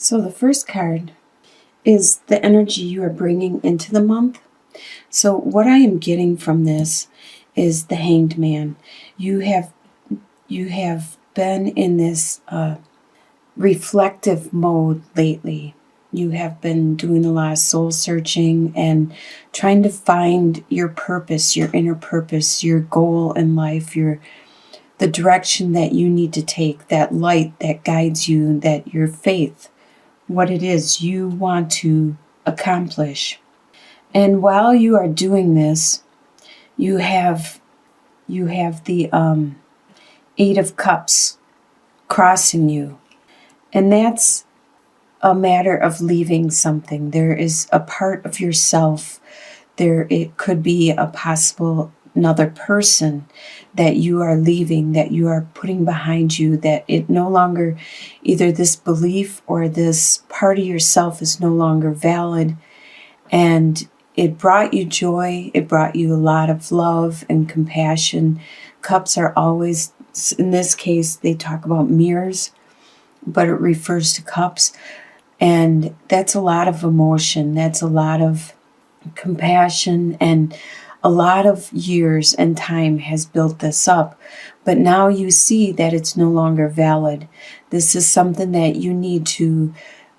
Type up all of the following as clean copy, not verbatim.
So the first card is the energy you are bringing into the month. So what I am getting from this is the Hanged Man. You have been in this reflective mode lately. You have been doing a lot of soul searching and trying to find your purpose, your inner purpose, your goal in life, the direction that you need to take, that light that guides you, that your faith, what it is you want to accomplish. And while you are doing this, you have the Eight of Cups crossing you. And that's a matter of leaving something. There is a part of yourself. It could be a possible another person that you are leaving, that you are putting behind you, that it no longer, either this belief or this part of yourself is no longer valid. And it brought you joy. It brought you a lot of love and compassion. Cups are always, in this case, they talk about mirrors, but it refers to cups. And that's a lot of emotion. That's a lot of compassion, and a lot of years and time has built this up. But now you see that it's no longer valid. This is something that you need to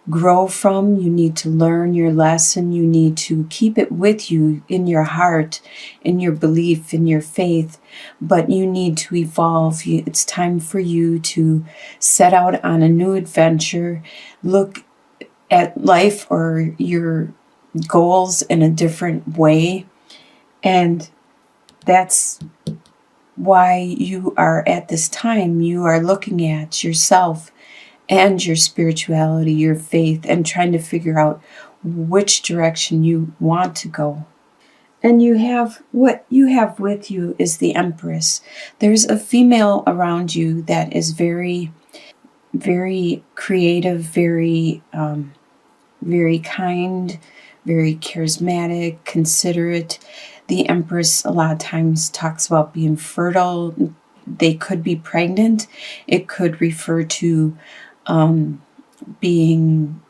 grow from. You need to learn your lesson. You need to keep it with you in your heart, in your belief, in your faith. But you need to evolve. It's time for you to set out on a new adventure. Look at life or your goals in a different way. And that's why you are at this time. You are looking at yourself and your spirituality, your faith, and trying to figure out which direction you want to go. And what you have with you is the Empress. There's a female around you that is very, very creative, very kind, very charismatic, considerate. The Empress a lot of times talks about being fertile. They could be pregnant. It could refer to being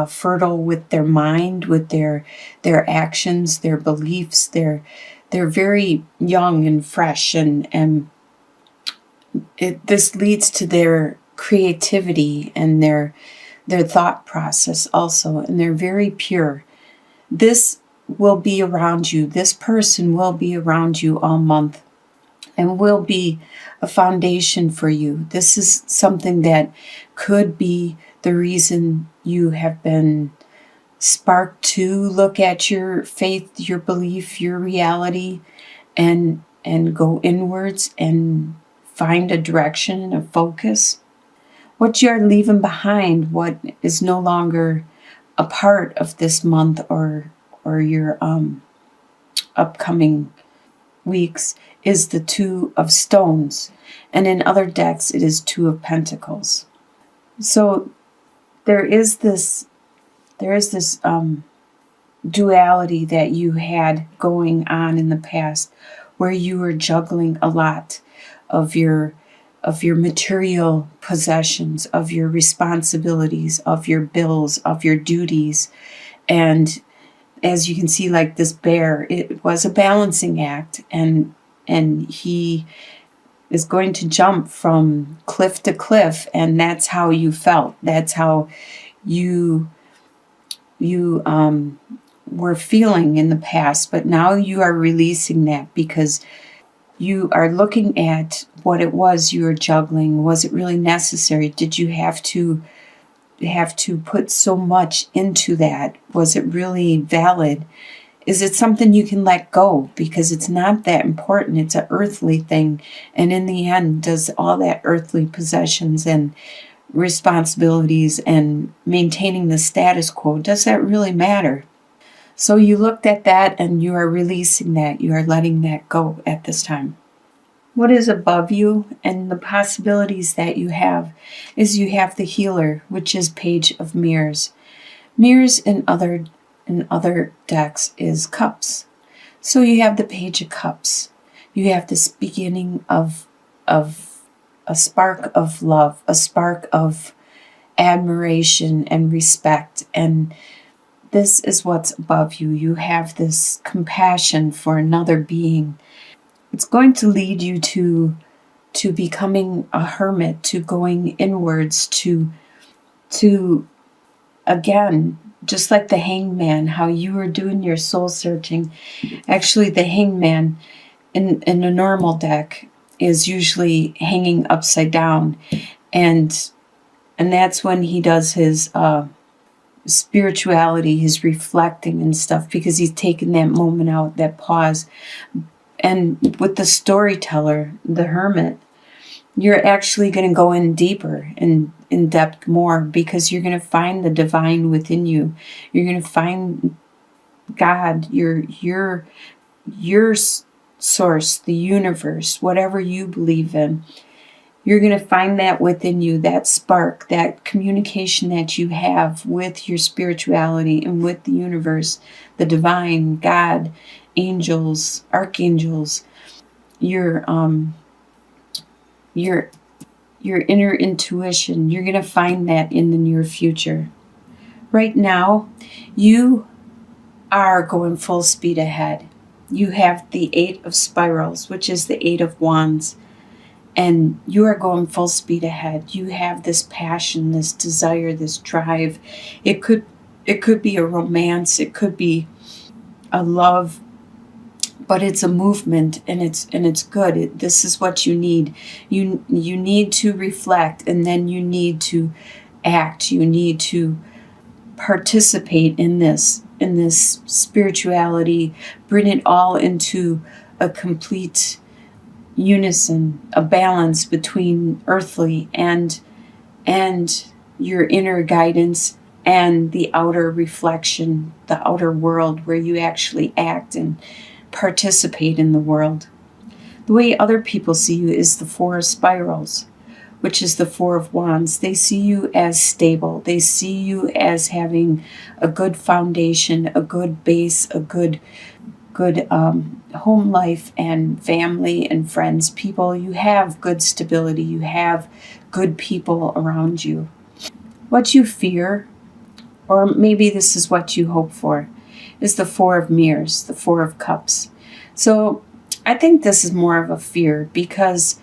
fertile with their mind, with their actions, their beliefs. They're very young and fresh, and this leads to their creativity and their thought process also, and they're very pure. This will be around you. This person will be around you all month and will be a foundation for you. This is something that could be the reason you have been sparked to look at your faith, your belief, your reality, and go inwards and find a direction and a focus. What you are leaving behind, what is no longer a part of this month or your upcoming weeks, is the Two of Stones. And in other decks, it is Two of Pentacles. So there is this duality that you had going on in the past, where you were juggling a lot of your material possessions, of your responsibilities, of your bills, of your duties. And as you can see, like this bear, it was a balancing act, and he is going to jump from cliff to cliff, and that's how you felt. That's how you were feeling in the past. But now you are releasing that, because you are looking at what it was you were juggling. Was it really necessary? Did you have to put so much into that? Was it really valid? Is it something you can let go? Because it's not that important. It's an earthly thing. And in the end, does all that earthly possessions and responsibilities and maintaining the status quo, does that really matter? So you looked at that and you are releasing that. You are letting that go at this time. What is above you and the possibilities that you have is you have the Healer, which is Page of Mirrors. Mirrors in other decks is Cups. So you have the Page of Cups. You have this beginning of a spark of love, a spark of admiration and respect. And this is what's above you. You have this compassion for another being. It's going to lead you to becoming a hermit, to going inwards, to again, just like the hangman, how you were doing your soul searching. Actually, the hangman in a normal deck is usually hanging upside down, and that's when he does his spirituality, his reflecting and stuff, because he's taken that moment out, that pause. And with the storyteller, the hermit, you're actually going to go in deeper and in depth more, because you're going to find the divine within you. You're going to find God, your source, the universe, whatever you believe in. You're going to find that within you, that spark, that communication that you have with your spirituality and with the universe, the divine, God, angels, archangels, your inner intuition. You're going to find that in the near future. Right now, you are going full speed ahead. You have the 8 of spirals, which is the 8 of wands, and you are going full speed ahead. You have this passion, this desire, this drive. It could be a romance, it could be a love, but it's a movement, and it's good. This is what you need. You need to reflect, and then you need to act. You need to participate in this spirituality. Bring it all into a complete unison, a balance between earthly and your inner guidance and the outer reflection, the outer world where you actually act and participate in the world. The way other people see you is the 4 of spirals, which is the 4 of wands. They see you as stable. They see you as having a good foundation, a good base, a good home life and family and friends, people. You have good stability. You have good people around you. What you fear, or maybe this is what you hope for, is the 4 of mirrors, the 4 of cups. So I think this is more of a fear, because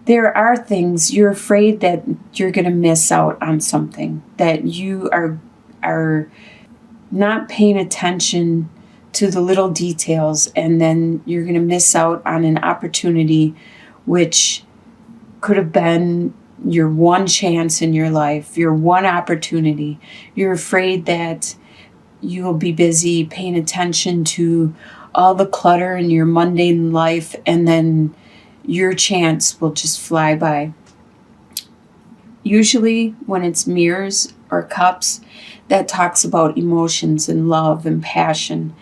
there are things you're afraid that you're going to miss out on, something that you are not paying attention to the little details, and then you're going to miss out on an opportunity which could have been your one chance in your life, your one opportunity. You're afraid that you'll be busy paying attention to all the clutter in your mundane life, and then your chance will just fly by. Usually when it's mirrors or cups, that talks about emotions and love and passion.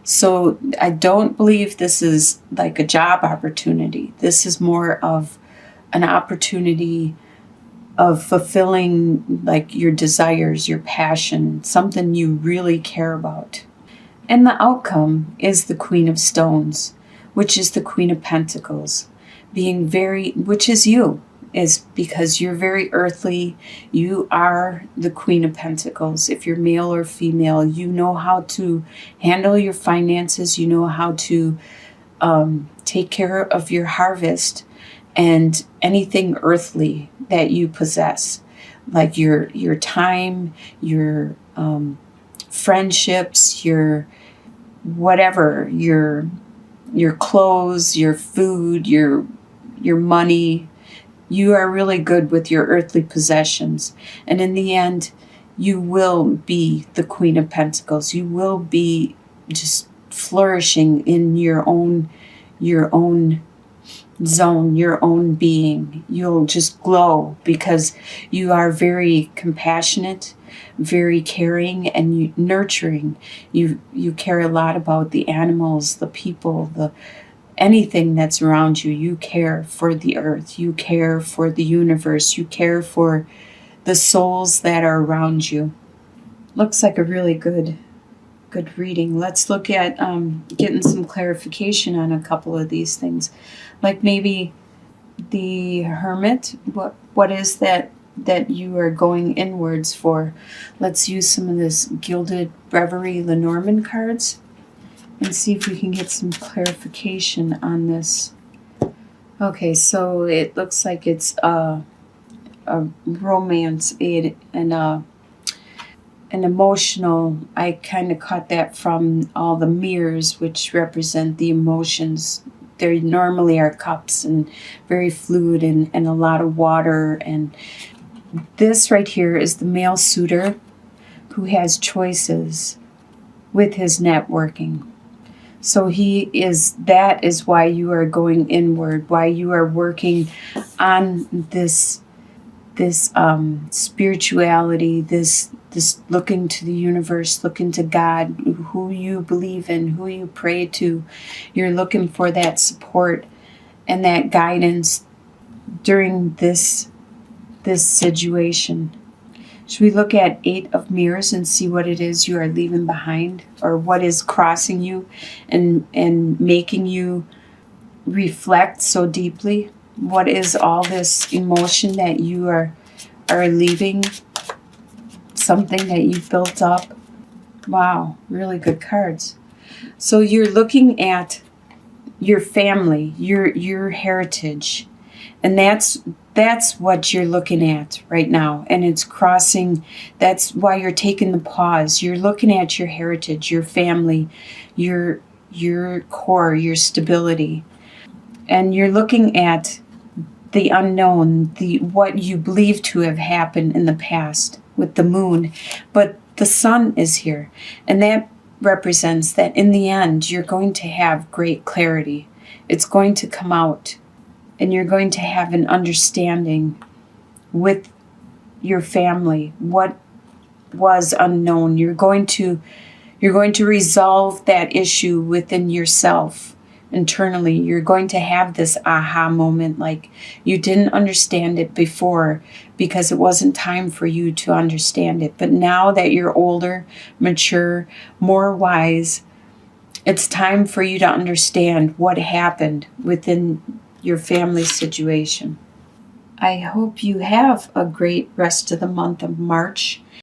So I don't believe this is like a job opportunity. This is more of an opportunity of fulfilling like your desires, your passion, something you really care about. And the outcome is the Queen of Stones, which is the Queen of Pentacles, which is you, is because you're very earthly. You are the Queen of Pentacles. If you're male or female, you know how to handle your finances. You know how to take care of your harvest and anything earthly that you possess, like your time, your friendships, your whatever, your clothes, your food, your money. You are really good with your earthly possessions. And in the end, you will be the Queen of Pentacles. You will be just flourishing in your own zone, your own being. You'll just glow because you are very compassionate, very caring, and nurturing. You care a lot about the animals, the people, anything that's around you. You care for the earth. You care for the universe. You care for the souls that are around you. Looks like a really good reading. Let's look at getting some clarification on a couple of these things. Like maybe the Hermit. What is that that you are going inwards for. Let's use some of this Gilded Breviary Lenormand cards and see if we can get some clarification on this. Okay, so it looks like it's a romance, an emotional. I kind of caught that from all the mirrors, which represent the emotions. There normally are cups and very fluid and a lot of water. And this right here is the male suitor who has choices with his networking. So that is why you are going inward, why you are working on this spirituality, this looking to the universe, looking to God, who you believe in, who you pray to. You're looking for that support and that guidance during this situation. Should we look at 8 of Mirrors and see what it is you are leaving behind, or what is crossing you and making you reflect so deeply? What is all this emotion that you are leaving? Something that you've built up. Wow, really good cards. So you're looking at your family, your heritage, and that's what you're looking at right now. And it's crossing. That's why you're taking the pause. You're looking at your heritage, your family, your core, your stability, and you're looking at the unknown, what you believe to have happened in the past with the moon. But the sun is here, and that represents that in the end you're going to have great clarity. It's going to come out, and you're going to have an understanding with your family what was unknown. You're going to resolve that issue within yourself. Internally, you're going to have this aha moment, like you didn't understand it before because it wasn't time for you to understand it. But now that you're older, mature, more wise, it's time for you to understand what happened within your family situation. I hope you have a great rest of the month of March.